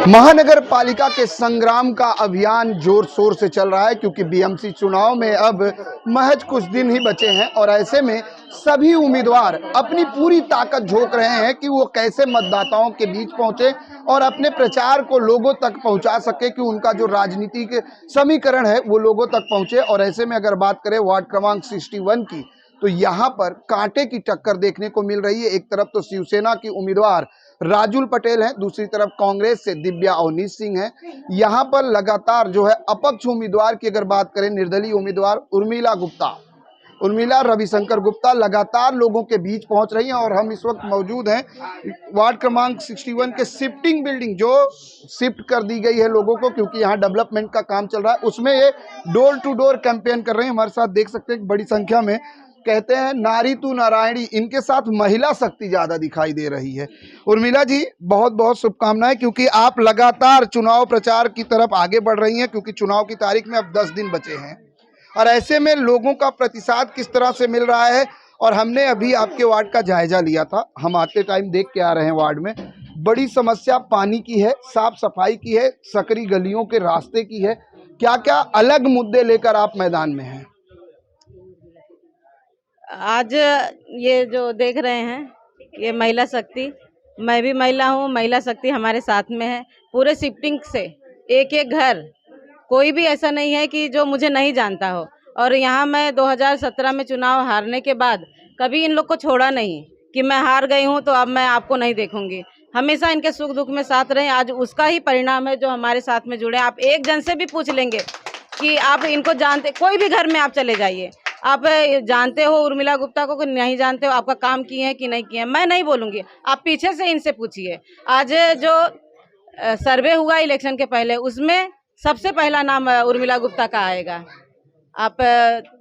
महानगर पालिका के संग्राम का अभियान जोर शोर से चल रहा है क्योंकि बीएमसी चुनाव में अब महज कुछ दिन ही बचे हैं और ऐसे में सभी उम्मीदवार अपनी पूरी ताकत झोंक रहे हैं कि वो कैसे मतदाताओं के बीच पहुंचे और अपने प्रचार को लोगों तक पहुंचा सके कि उनका जो राजनीतिक समीकरण है वो लोगों तक पहुंचे। और ऐसे में अगर बात करें वार्ड क्रमांक 61 की तो यहाँ पर कांटे की टक्कर देखने को मिल रही है। एक तरफ तो शिवसेना की उम्मीदवार राजुल पटेल हैं, दूसरी तरफ कांग्रेस से दिव्या अवनीश सिंह हैं। यहाँ पर लगातार जो है अपक्ष उम्मीदवार की अगर बात करें, निर्दलीय उम्मीदवार उर्मिला रविशंकर गुप्ता लगातार लोगों के बीच पहुंच रही हैं। और हम इस वक्त मौजूद हैं वार्ड क्रमांक 61 के शिफ्टिंग बिल्डिंग जो शिफ्ट कर दी गई है लोगों को क्योंकि यहाँ डेवलपमेंट का काम चल रहा है, उसमें ये डोर टू डोर कैंपेन कर रहे हैं। हमारे साथ देख सकते हैं बड़ी संख्या में, कहते हैं नारी तू नारायणी, इनके साथ महिला शक्ति ज्यादा दिखाई दे रही है। उर्मिला जी, बहुत बहुत शुभकामनाएं क्योंकि आप लगातार चुनाव प्रचार की तरफ आगे बढ़ रही हैं क्योंकि चुनाव की तारीख में अब 10 दिन बचे हैं और ऐसे में लोगों का प्रतिसाद किस तरह से मिल रहा है। और हमने अभी आपके वार्ड का जायजा लिया था, हम आते टाइम देख के आ रहे हैं वार्ड में बड़ी समस्या पानी की है, साफ सफाई की है, सकरी गलियों के रास्ते की है। क्या क्या अलग मुद्दे लेकर आप मैदान में हैं? आज ये जो देख रहे हैं ये महिला शक्ति, मैं भी महिला हूँ, महिला शक्ति हमारे साथ में है। पूरे शिफ्टिंग से एक एक घर, कोई भी ऐसा नहीं है कि जो मुझे नहीं जानता हो। और यहाँ मैं 2017 में चुनाव हारने के बाद कभी इन लोग को छोड़ा नहीं कि मैं हार गई हूँ तो अब मैं आपको नहीं देखूंगी। हमेशा इनके सुख दुख में साथ रहे। आज उसका ही परिणाम है जो हमारे साथ में जुड़े। आप एक जन से भी पूछ लेंगे कि आप इनको जानते, कोई भी घर में आप चले जाइए, आप जानते हो उर्मिला गुप्ता को कि नहीं जानते हो, आपका काम किए हैं कि नहीं किए हैं, मैं नहीं बोलूँगी, आप पीछे से इनसे पूछिए। आज जो सर्वे हुआ इलेक्शन के पहले उसमें सबसे पहला नाम उर्मिला गुप्ता का आएगा। आप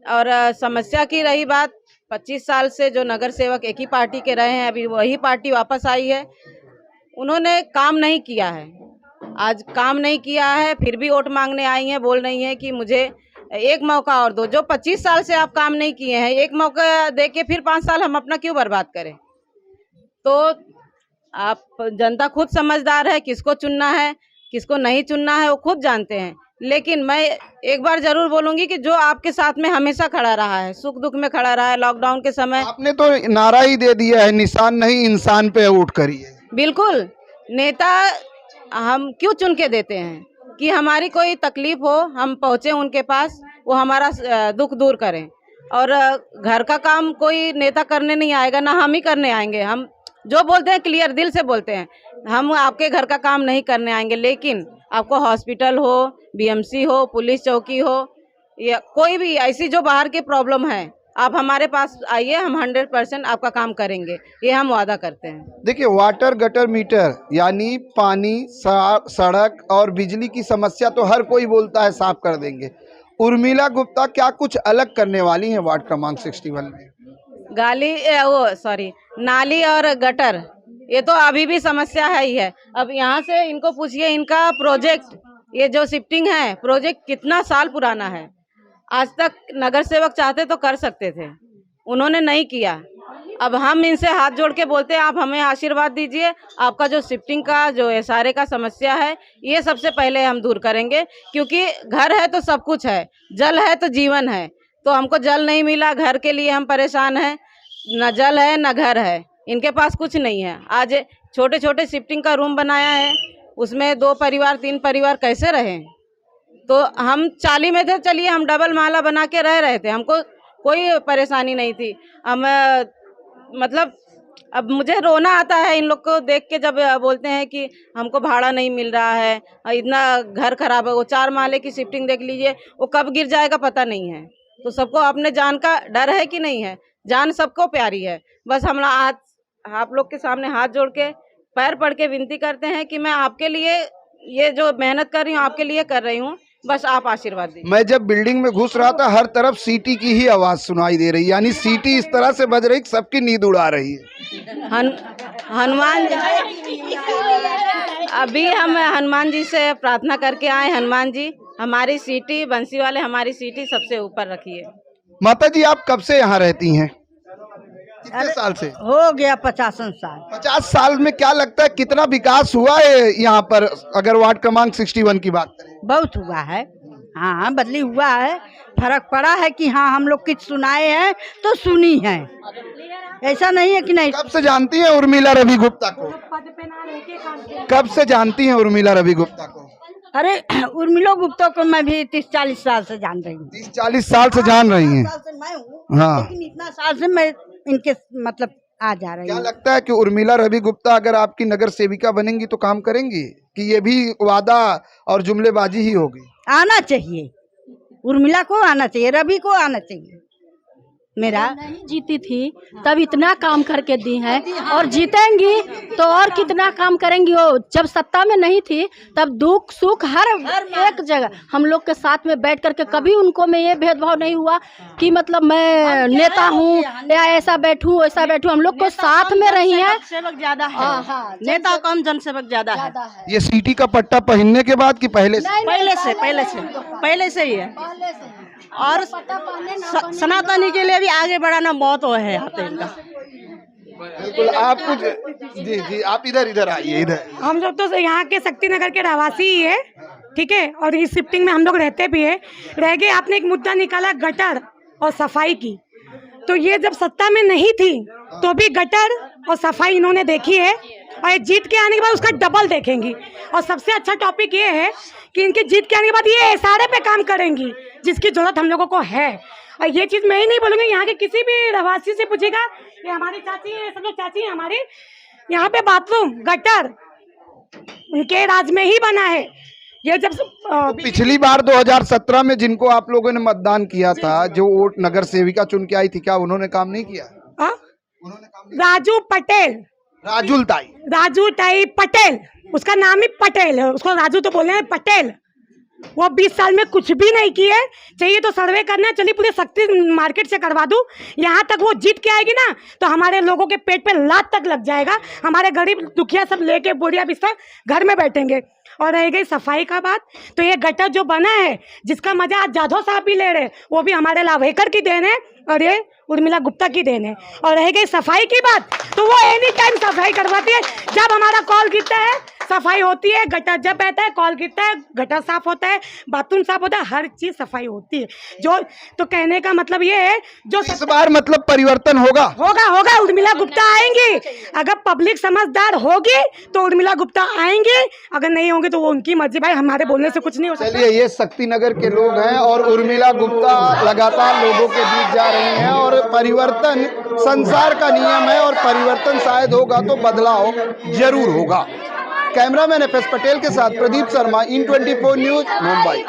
और समस्या की रही बात, 25 साल से जो नगर सेवक एक ही पार्टी के रहे हैं, अभी वही पार्टी वापस आई है, उन्होंने काम नहीं किया है। आज काम नहीं किया है फिर भी वोट मांगने आई हैं, बोल रही हैं कि मुझे एक मौका और दो। जो 25 साल से आप काम नहीं किए हैं, एक मौका देके फिर 5 साल हम अपना क्यों बर्बाद करें? तो आप जनता खुद समझदार है, किसको चुनना है किसको नहीं चुनना है वो खुद जानते हैं। लेकिन मैं एक बार जरूर बोलूंगी कि जो आपके साथ में हमेशा खड़ा रहा है, सुख दुख में खड़ा रहा है, लॉकडाउन के समय आपने तो नारा ही दे दिया है, निशान नहीं इंसान पे वोट करिए। बिल्कुल, नेता हम क्यों चुन के देते हैं कि हमारी कोई तकलीफ हो हम पहुँचे उनके पास, वो हमारा दुख दूर करें। और घर का काम कोई नेता करने नहीं आएगा, ना हम ही करने आएंगे। हम जो बोलते हैं क्लियर दिल से बोलते हैं, हम आपके घर का काम नहीं करने आएंगे। लेकिन आपको हॉस्पिटल हो, बीएमसी हो, पुलिस चौकी हो या कोई भी ऐसी जो बाहर की प्रॉब्लम है, आप हमारे पास आइए, हम 100% आपका काम करेंगे, ये हम वादा करते हैं। देखिए, वाटर गटर मीटर यानी पानी, सड़क और बिजली की समस्या तो हर कोई बोलता है साफ कर देंगे। उर्मिला गुप्ता क्या कुछ अलग करने वाली हैं वार्ड क्रमांक 61 में? नाली और गटर ये तो अभी भी समस्या है ही है। अब यहाँ से इनको पूछिए, इनका प्रोजेक्ट ये जो शिफ्टिंग है प्रोजेक्ट कितना साल पुराना है। आज तक नगर सेवक चाहते तो कर सकते थे, उन्होंने नहीं किया। अब हम इनसे हाथ जोड़ के बोलते हैं आप हमें आशीर्वाद दीजिए, आपका जो शिफ्टिंग का जो एसआरए का समस्या है ये सबसे पहले हम दूर करेंगे। क्योंकि घर है तो सब कुछ है, जल है तो जीवन है। तो हमको जल नहीं मिला, घर के लिए हम परेशान हैं, न जल है न घर है, इनके पास कुछ नहीं है। आज छोटे छोटे शिफ्टिंग का रूम बनाया है, उसमें 2 परिवार 3 परिवार कैसे रहें? तो हम 40 में थे, चलिए हम डबल माला बना के रह रहे थे, हमको कोई परेशानी नहीं थी। हम मतलब अब मुझे रोना आता है इन लोग को देख के जब बोलते हैं कि हमको भाड़ा नहीं मिल रहा है, इतना घर खराब है। वो 4 माले की शिफ्टिंग देख लीजिए, वो कब गिर जाएगा पता नहीं है। तो सबको अपने जान का डर है कि नहीं है? जान सबको प्यारी है। बस हम आप लोग के सामने हाथ जोड़ के पैर पड़ के विनती करते हैं कि मैं आपके लिए ये जो मेहनत कर रही हूँ आपके लिए कर रही हूँ, बस आप आशीर्वाद दीजिए। मैं जब बिल्डिंग में घुस रहा था हर तरफ सीटी की ही आवाज सुनाई दे रही, यानी सीटी इस तरह से बज रही कि सबकी नींद उड़ा रही है। हनुमान अभी हम हनुमान जी से प्रार्थना करके आए, हनुमान जी हमारी सीटी, बंसी वाले हमारी सीटी सबसे ऊपर रखिए। माता जी, आप कब से यहाँ रहती हैं? कितने साल से? हो गया 50 साल। 50 साल में क्या लगता है कितना विकास हुआ है यहाँ पर, अगर वार्ड क्रमांक 61 की बात करें? बहुत हुआ है, हाँ बदली हुआ है, फर्क पड़ा है कि हाँ हम लोग कुछ सुनाए हैं तो सुनी है, ऐसा नहीं है कि नहीं। कब से जानती हैं उर्मिला रवि गुप्ता को? कब से जानती हैं उर्मिला रवि गुप्ता को? अरे उर्मिला गुप्ता को मैं भी 30-40 साल से जान रही हूँ। 30-40 साल से जान रही हैं? साल से मैं हूँ, हाँ। लेकिन इतना साल से मैं इनके मतलब आ जा रही क्या हूँ। लगता है कि उर्मिला रवि गुप्ता अगर आपकी नगर सेविका बनेंगी तो काम करेंगी, कि ये भी वादा और जुमलेबाजी ही होगी? आना चाहिए, उर्मिला को आना चाहिए, रवि को आना चाहिए। मेरा नहीं जीती थी तब इतना काम करके दी है, और जीतेंगी तो और कितना काम करेंगी। वो जब सत्ता में नहीं थी तब दुख सुख हर एक जगह हम लोग के साथ में बैठ करके, कभी उनको में ये भेदभाव नहीं हुआ कि मतलब मैं नेता हूँ या ऐसा बैठूँ वैसा बैठूँ, हम लोग को साथ में रही है। सेवक ज्यादा है, नेता कम जनसेवक ज्यादा है। ये सीटी का पट्टा पहनने के बाद कि पहले से? पहले से ही है। और सनातनी के लिए भी आगे बढ़ाना बहुत वो है यहाँ पे इनका। बिल्कुल। आप कुछ जी आप इधर आइए, इधर। हम लोग तो यहाँ के शक्ति नगर के रहवासी ही है, ठीक है, और इस शिफ्टिंग में हम लोग रहते भी है। रह गए आपने एक मुद्दा निकाला गटर और सफाई की, तो ये जब सत्ता में नहीं थी तो भी गटर और सफाई इन्होंने देखी है, और ये जीत के आने के बाद उसका डबल देखेंगी। और सबसे अच्छा टॉपिक ये है कि इनके जीत के आने के बाद ये एसआरए पे काम करेंगी, जिसकी जरूरत हम लोगों को है। और ये चीज़ मैं ही नहीं बोलूँगी, यहाँ के किसी भी रहवासी से पूछेगा, ये हमारी चाची है, सब लोग चाची है हमारी, यहाँ पे बाथरूम गटर उनके राज में ही बना है। ये जब पिछली बार 2017 में जिनको आप लोगों ने मतदान किया था, जो वोट नगर सेविका चुन के आई थी, क्या उन्होंने काम नहीं किया? उन्होंने काम राजू पटेल, राजू ताई पटेल, उसका नाम ही पटेल है, उसको राजू तो बोले हैं पटेल। वो 20 साल में कुछ भी नहीं किए। चाहिए तो सर्वे करना, चलिए पूरे शक्ति मार्केट से करवा दूं। यहाँ तक वो जीत के आएगी ना तो हमारे लोगों के पेट पे लात तक लग जाएगा, हमारे गरीब दुखिया सब लेके बोरिया बिस्तर घर में बैठेंगे। और रह गई सफाई का बात, तो ये गटर जो बना है जिसका मजा आज जाधव साहब भी ले रहे, वो भी हमारे लावेकर की देन है और ये उर्मिला गुप्ता की देन है। और रह गई सफाई की बात, तो वो एनी टाइम सफाई करवाती है। जब हमारा कॉल गिरता है सफाई होती है, गटर जब बहता है कॉल गिरता है, गटर साफ होता है, बाथरूम साफ होता है, हर चीज सफाई होती है। जो तो कहने का मतलब ये है, जो इस बार मतलब परिवर्तन होगा? होगा उर्मिला गुप्ता आएंगी। अगर पब्लिक समझदार होगी तो उर्मिला गुप्ता आएंगे, अगर नहीं होंगे तो वो उनकी मर्जी, भाई हमारे बोलने से कुछ नहीं हो सकता। चलिए, ये शक्ति नगर के लोग हैं और उर्मिला गुप्ता लगातार लोगों के बीच जा रही हैं, और परिवर्तन संसार का नियम है, और परिवर्तन शायद होगा तो बदलाव जरूर होगा। कैमरामैन FS पटेल के साथ प्रदीप शर्मा, IN24 न्यूज, मुंबई।